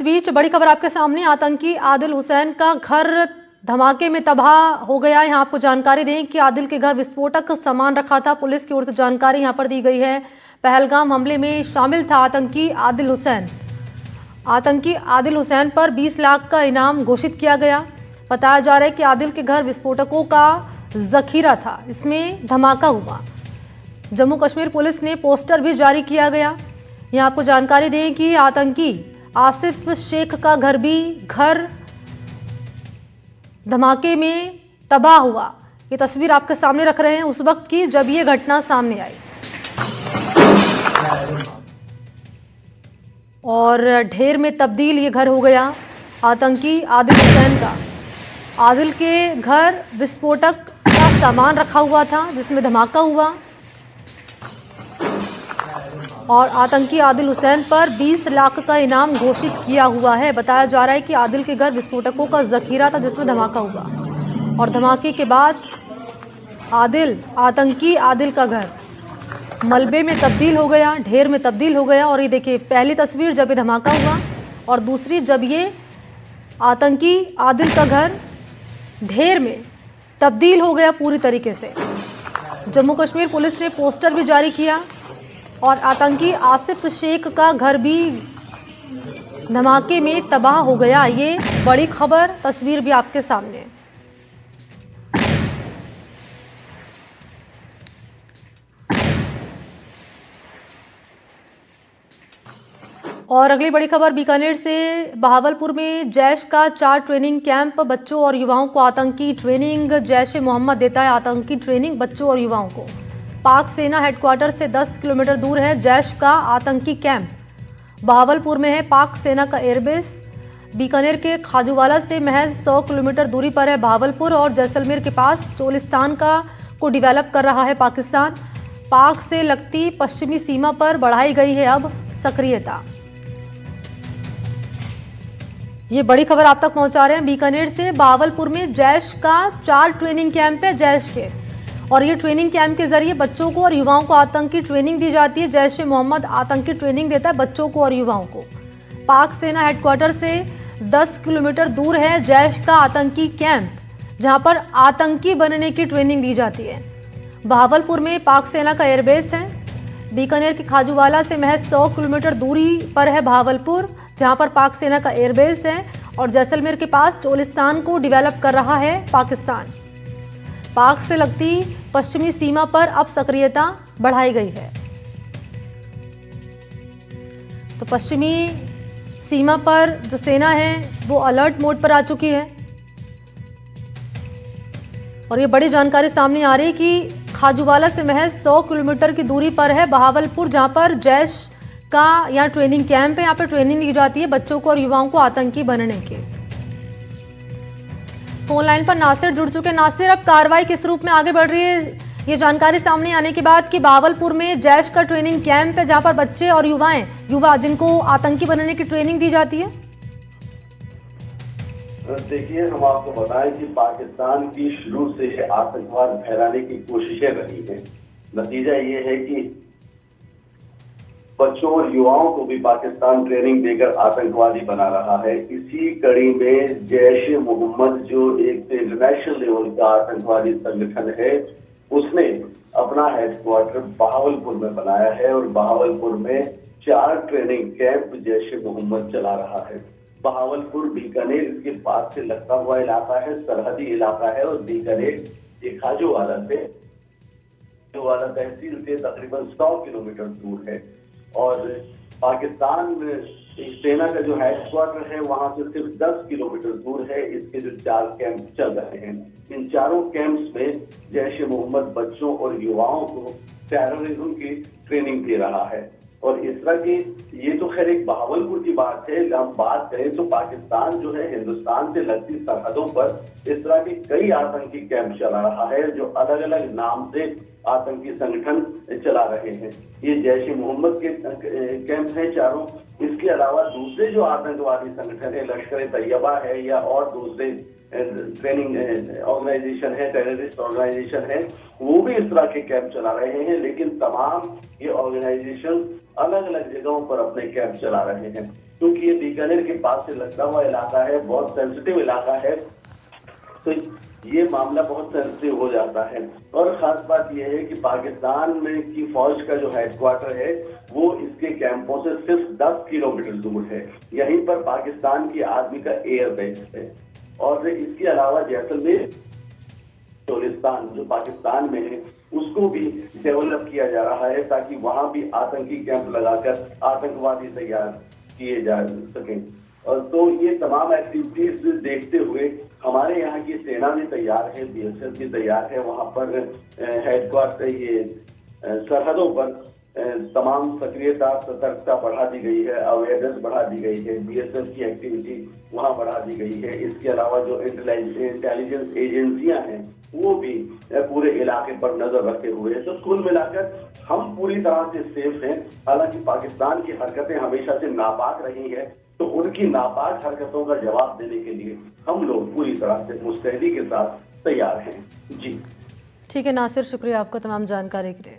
इस बीच बड़ी खबर आपके सामने, आतंकी आदिल हुसैन का घर धमाके में तबाह हो गया। यहाँ आपको जानकारी दें कि आदिल के घर विस्फोटक सामान रखा था। पुलिस की ओर से जानकारी यहाँ पर दी गई है। पहलगाम हमले में शामिल था आतंकी आदिल हुसैन। आतंकी आदिल हुसैन पर 20 लाख का इनाम घोषित किया गया। बताया जा रहा है कि आदिल के घर विस्फोटकों का जखीरा था, इसमें धमाका हुआ। जम्मू कश्मीर पुलिस ने पोस्टर भी जारी किया गया। यहाँ आपको जानकारी दें कि आतंकी आसिफ शेख का घर धमाके में तबाह हुआ। ये तस्वीर आपके सामने रख रहे हैं उस वक्त की जब ये घटना सामने आई। और ढेर में तब्दील ये घर हो गया आतंकी आदिल हुसैन का। आदिल के घर विस्फोटक का सामान रखा हुआ था जिसमें धमाका हुआ और आतंकी आदिल हुसैन पर 20 लाख का इनाम घोषित किया हुआ है। बताया जा रहा है कि आदिल के घर विस्फोटकों का जखीरा था जिसमें धमाका हुआ और धमाके के बाद आतंकी आदिल का घर मलबे में तब्दील हो गया, ढेर में तब्दील हो गया। और ये देखिए पहली तस्वीर जब ये धमाका हुआ और दूसरी जब ये आतंकी आदिल का घर ढेर में तब्दील हो गया पूरी तरीके से। जम्मू कश्मीर पुलिस ने पोस्टर भी जारी किया और आतंकी आसिफ शेख का घर भी धमाके में तबाह हो गया। ये बड़ी खबर, तस्वीर भी आपके सामने है। और अगली बड़ी खबर बीकानेर से। बहावलपुर में जैश का 4 ट्रेनिंग कैंप, बच्चों और युवाओं को आतंकी ट्रेनिंग। जैश ए मोहम्मद देता है आतंकी ट्रेनिंग बच्चों और युवाओं को। पाक सेना हेडक्वार्टर से 10 किलोमीटर दूर है जैश का आतंकी कैंप। बहावलपुर में है पाक सेना का एयरबेस। बीकानेर के खाजूवाला से महज 100 किलोमीटर दूरी पर है बहावलपुर और जैसलमेर के पास चोलिस्तान को डेवलप कर रहा है पाकिस्तान। पाक से लगती पश्चिमी सीमा पर बढ़ाई गई है अब सक्रियता। ये बड़ी खबर आप तक पहुंचा रहे हैं बीकानेर से। बहावलपुर में जैश का 4 ट्रेनिंग कैंप है जैश के, और ये ट्रेनिंग कैंप के जरिए बच्चों को और युवाओं को आतंकी ट्रेनिंग दी जाती है। जैश ए मोहम्मद आतंकी ट्रेनिंग देता है बच्चों को और युवाओं को। पाक सेना हेडक्वार्टर से 10 किलोमीटर दूर है जैश का आतंकी कैंप, जहां पर आतंकी बनने की ट्रेनिंग दी जाती है। बहावलपुर में पाक सेना का एयरबेस है। बीकानेर के खाजूवाला से महज 100 किलोमीटर दूरी पर है बहावलपुर, जहां पर पाक सेना का एयरबेस है। और जैसलमेर के पास चोलिस्तान को डेवलप कर रहा है पाकिस्तान। पाक से लगती पश्चिमी सीमा पर अब सक्रियता बढ़ाई गई है। तो पश्चिमी सीमा पर जो सेना है वो अलर्ट मोड पर आ चुकी है। और ये बड़ी जानकारी सामने आ रही है कि खाजूवाला से महज 100 किलोमीटर की दूरी पर है बहावलपुर, जहां पर जैश का यहाँ ट्रेनिंग कैंप है। यहाँ पर ट्रेनिंग दी जाती है बच्चों को और युवाओं को आतंकी बनने की। फोन लाइन पर नासिर जुड़ चुके हैं। नासिर, अब कार्रवाई किस रूप में आगे बढ़ रही है ये जानकारी सामने आने के बाद कि बहावलपुर में जैश का ट्रेनिंग कैंप है जहां पर बच्चे और युवा जिनको आतंकी बनने की ट्रेनिंग दी जाती है? देखिए, हम आपको बताएं कि पाकिस्तान की शुरू से आतंकवाद फैलाने की कोशिशें रही हैं। नतीजा ये है कि बच्चों और युवाओं को भी पाकिस्तान ट्रेनिंग देकर आतंकवादी बना रहा है। इसी कड़ी में जैश ए मोहम्मद, जो एक इंटरनेशनल लेवल का आतंकवादी संगठन है, उसने अपना हेडक्वार्टर बहावलपुर में बनाया है और बहावलपुर में 4 ट्रेनिंग कैंप जैश ए मोहम्मद चला रहा है। बहावलपुर बीकानेर इसके पास से लगता हुआ इलाका है, सरहदी इलाका है। और बीकानेर एक खाजूवाला तहसील से तकरीबन 100 किलोमीटर दूर है। और पाकिस्तान सेना का जो हेडक्वार्टर है वहां से सिर्फ 10 किलोमीटर दूर है इसके जो 4 कैंप चल रहे हैं। इन चारों कैंप्स में जैश ए मोहम्मद बच्चों और युवाओं को टेररिज्म की ट्रेनिंग दे रहा है। और इस तरह की, ये तो खैर एक बहावलपुर की बात है। हम बात करें तो पाकिस्तान जो है हिंदुस्तान से लगती सरहदों पर इस तरह के कई आतंकी कैंप चला रहा है जो अलग अलग नाम से आतंकी संगठन चला रहे हैं। ये जैश ए मोहम्मद के कैंप हैं चारों। इसके अलावा दूसरे जो आतंकवादी संगठन है, लश्कर ए तैयबा है या और दूसरे ट्रेनिंग ऑर्गेनाइजेशन है, टेररिस्ट ऑर्गेनाइजेशन है, वो भी इस तरह के कैंप चला रहे हैं। लेकिन तमाम ये ऑर्गेनाइजेशन अलग अलग जगहों पर अपने कैंप चला रहे हैं। क्योंकि ये बीकानेर के पास से लगता हुआ इलाका है, बहुत सेंसिटिव इलाका है, तो ये मामला बहुत सेंसिटिव हो जाता है। और खास बात यह है कि पाकिस्तान में की फौज का जो हेडक्वार्टर है वो इसके कैंपों से सिर्फ 10 किलोमीटर दूर है। यहीं पर पाकिस्तान की आर्मी का एयर बेस है। और इसके अलावा जैसलमेर बलोचिस्तान जो पाकिस्तान में है उसको भी डेवलप किया जा रहा है ताकि वहां भी आतंकी कैंप लगाकर आतंकवादी तैयार किए जा सकें। और तो ये तमाम एक्टिविटीज देखते हुए हमारे यहाँ की सेना भी तैयार है, बीएसएफ भी तैयार है। वहां पर हेडक्वार्टर ये सरहदों पर तमाम सक्रियता सतर्कता बढ़ा दी गई है, अवेयरनेस बढ़ा दी गई है, बीएसएफ की एक्टिविटी वहां बढ़ा दी गई है। इसके अलावा जो इंटेलिजेंस एजेंसियां हैं वो भी पूरे इलाके पर नजर रखे हुए हैं। तो कुल मिलाकर हम पूरी तरह से सेफ हैं। हालांकि पाकिस्तान की हरकतें हमेशा से नापाक रही है, तो उनकी नापाक हरकतों का जवाब देने के लिए हम लोग पूरी तरह से मुस्तैदी के साथ तैयार हैं। जी ठीक है नासिर, शुक्रिया आपका तमाम जानकारी के लिए।